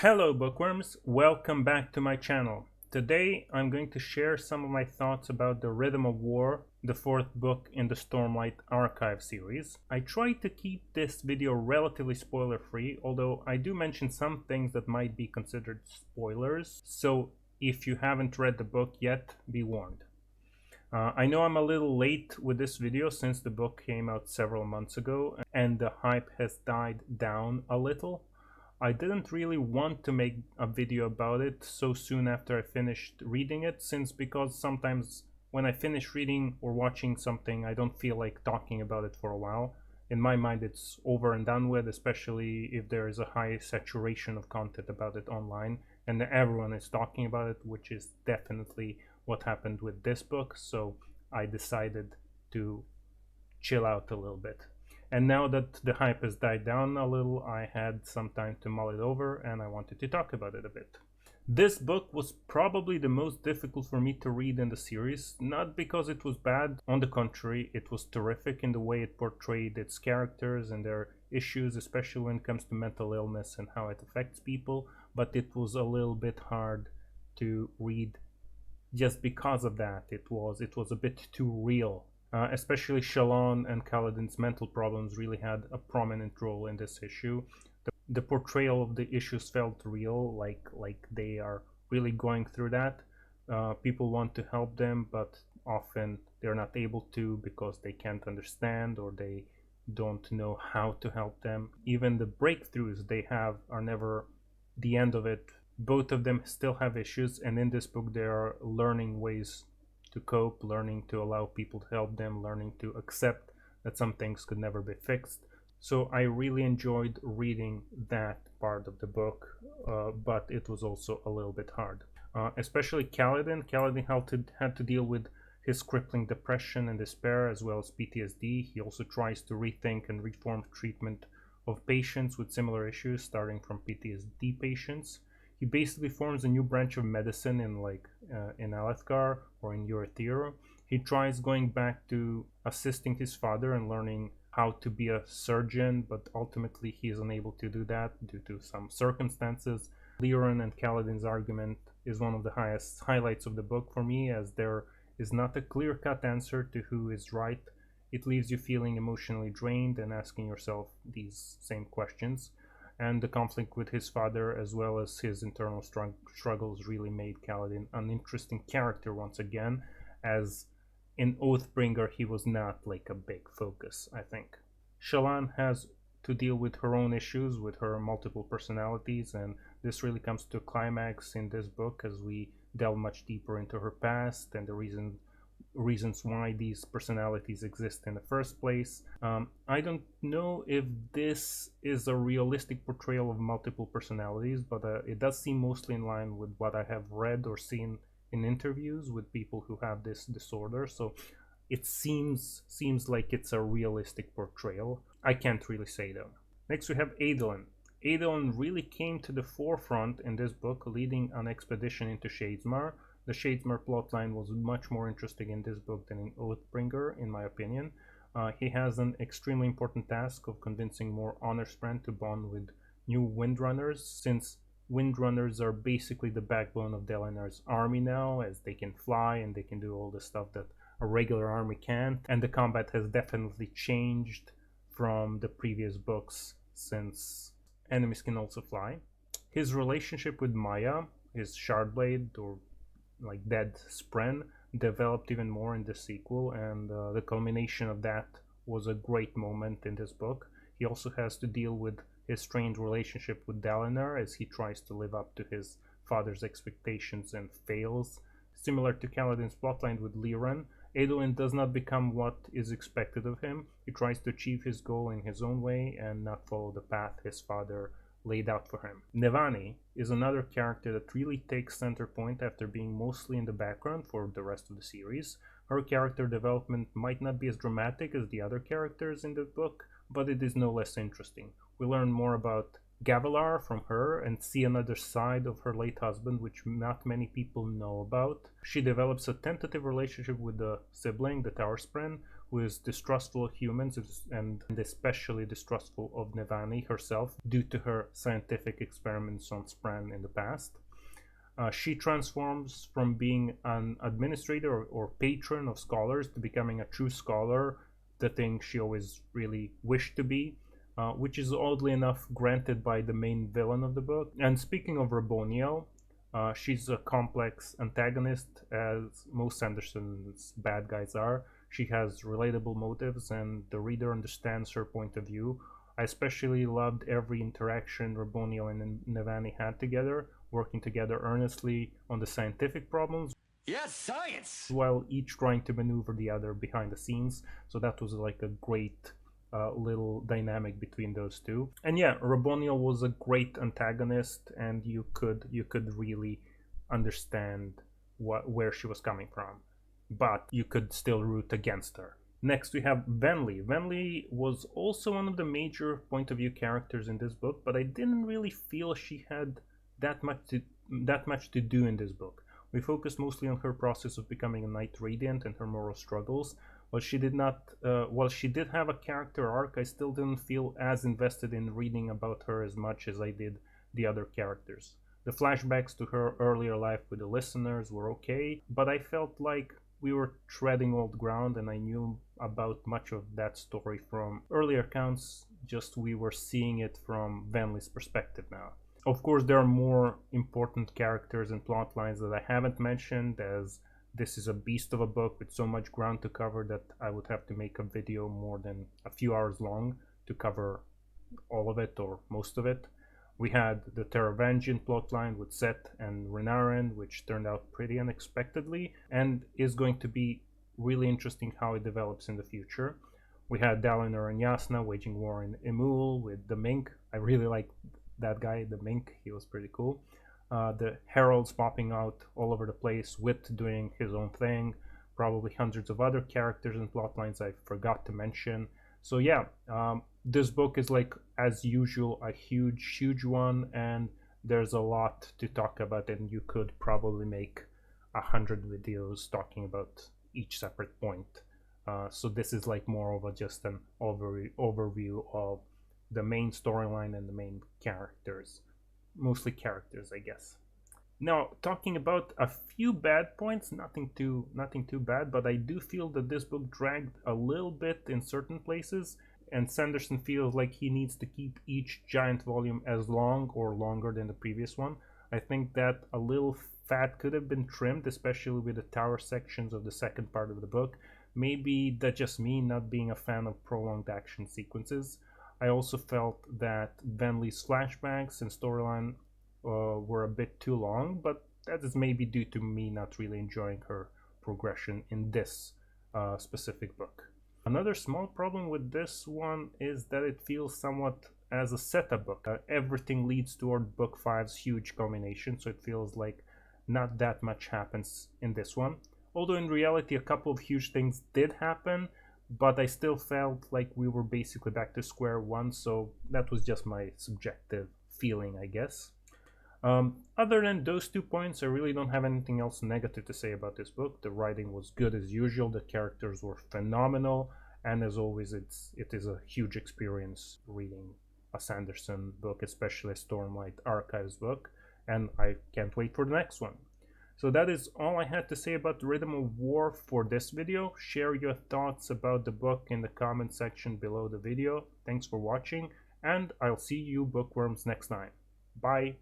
Hello bookworms, welcome back to my channel. Today I'm going to share some of my thoughts about The Rhythm of War, the fourth book in the Stormlight Archive series. I tried to keep this video relatively spoiler free, although I do mention some things that might be considered spoilers, so if you haven't read the book yet, be warned. I know I'm a little late with this video since the book came out several months ago and the hype has died down a little. I didn't really want to make a video about it so soon after I finished reading it, because sometimes when I finish reading or watching something I don't feel like talking about it for a while. In my mind it's over and done with, especially if there is a high saturation of content about it online and everyone is talking about it, which is definitely what happened with this book, so I decided to chill out a little bit. And now that the hype has died down a little, I had some time to mull it over and I wanted to talk about it a bit. This book was probably the most difficult for me to read in the series, not because it was bad, on the contrary, it was terrific in the way it portrayed its characters and their issues, especially when it comes to mental illness and how it affects people, but it was a little bit hard to read just because of that. It was a bit too real. Especially Shallan and Kaladin's mental problems really had a prominent role in this issue. The portrayal of the issues felt real, like they are really going through that. People want to help them, but often they're not able to because they can't understand or they don't know how to help them. Even the breakthroughs they have are never the end of it. Both of them still have issues, and in this book they are learning ways to cope, learning to allow people to help them, learning to accept that some things could never be fixed. So I really enjoyed reading that part of the book, but it was also a little bit hard. Especially Kaladin. Kaladin had to deal with his crippling depression and despair as well as PTSD. He also tries to rethink and reform treatment of patients with similar issues, starting from PTSD patients. He basically forms a new branch of medicine in Alethkar or in Urithiru. He tries going back to assisting his father and learning how to be a surgeon, but ultimately he is unable to do that due to some circumstances. Liran and Kaladin's argument is one of the highlights of the book for me, as there is not a clear-cut answer to who is right. It leaves you feeling emotionally drained and asking yourself these same questions. And the conflict with his father as well as his internal struggles really made Kaladin an interesting character once again, as in Oathbringer he was not like a big focus, I think. Shallan has to deal with her own issues with her multiple personalities, and this really comes to a climax in this book as we delve much deeper into her past and the reasons why these personalities exist in the first place. I don't know if this is a realistic portrayal of multiple personalities, but it does seem mostly in line with what I have read or seen in interviews with people who have this disorder, so it seems like it's a realistic portrayal. I can't really say though. Next we have Adolin. Adolin really came to the forefront in this book, leading an expedition into Shadesmar. The Shadesmar plotline was much more interesting in this book than in Oathbringer, in my opinion. He has an extremely important task of convincing more Honorspren to bond with new Windrunners, since Windrunners are basically the backbone of Dalinar's army now, as they can fly and they can do all the stuff that a regular army can't. And the combat has definitely changed from the previous books, since enemies can also fly. His relationship with Maya, his Shardblade, or like dead Spren, developed even more in the sequel, and the culmination of that was a great moment in this book. He also has to deal with his strained relationship with Dalinar as he tries to live up to his father's expectations and fails. Similar to Kaladin's plotline with Liran, Adolin does not become what is expected of him. He tries to achieve his goal in his own way and not follow the path his father laid out for him. Navani is another character that really takes center point after being mostly in the background for the rest of the series. Her character development might not be as dramatic as the other characters in the book, but it is no less interesting. We learn more about Gavilar from her and see another side of her late husband which not many people know about. She develops a tentative relationship with the sibling, the Towerspren, who is distrustful of humans and especially distrustful of Navani herself due to her scientific experiments on Spran in the past. She transforms from being an administrator or patron of scholars to becoming a true scholar, the thing she always really wished to be, which is oddly enough granted by the main villain of the book. And speaking of Raboniel, she's a complex antagonist, as most Sanderson's bad guys are. She has relatable motives, and the reader understands her point of view. I especially loved every interaction Raboniel and Navani had together, working together earnestly on the scientific problems. Yes, science! While each trying to maneuver the other behind the scenes. So that was like a great little dynamic between those two. And yeah, Raboniel was a great antagonist, and you could really understand where she was coming from, but you could still root against her. Next we have Venli. Venli was also one of the major point of view characters in this book, but I didn't really feel she had that much to do in this book. We focused mostly on her process of becoming a Knight Radiant and her moral struggles. While she did have a character arc, I still didn't feel as invested in reading about her as much as I did the other characters. The flashbacks to her earlier life with the listeners were okay, but I felt like we were treading old ground, and I knew about much of that story from earlier accounts, just we were seeing it from Venli's perspective now. Of course, there are more important characters and plot lines that I haven't mentioned, as this is a beast of a book with so much ground to cover that I would have to make a video more than a few hours long to cover all of it or most of it. We had the Teravangian plotline with Set and Renarin, which turned out pretty unexpectedly and is going to be really interesting how it develops in the future. We had Dalinar and Yasna waging war in Emul with the Mink. I really like that guy, the Mink. He was pretty cool. The heralds popping out all over the place, Wit doing his own thing, probably hundreds of other characters and plot lines I forgot to mention. So yeah, this book is, like, as usual, a huge one, and there's a lot to talk about, and you could probably make 100 videos talking about each separate point. So this is like more of just an overview of the main storyline and the main characters. Mostly characters, I guess. Now, talking about a few bad points, nothing too bad, but I do feel that this book dragged a little bit in certain places, and Sanderson feels like he needs to keep each giant volume as long or longer than the previous one. I think that a little fat could have been trimmed, especially with the tower sections of the second part of the book. Maybe that's just me not being a fan of prolonged action sequences. I also felt that Venli's flashbacks and storyline were a bit too long, but that is maybe due to me not really enjoying her progression in this specific book. Another small problem with this one is that it feels somewhat as a setup book. Everything leads toward book 5's huge culmination, so it feels like not that much happens in this one. Although in reality a couple of huge things did happen, but I still felt like we were basically back to square one, so that was just my subjective feeling, I guess. Other than those 2 points, I really don't have anything else negative to say about this book. The writing was good as usual, the characters were phenomenal, and as always it is a huge experience reading a Sanderson book, especially a Stormlight Archives book, and I can't wait for the next one. So that is all I had to say about the Rhythm of War for this video. Share your thoughts about the book in the comment section below the video. Thanks for watching, and I'll see you bookworms next time. Bye!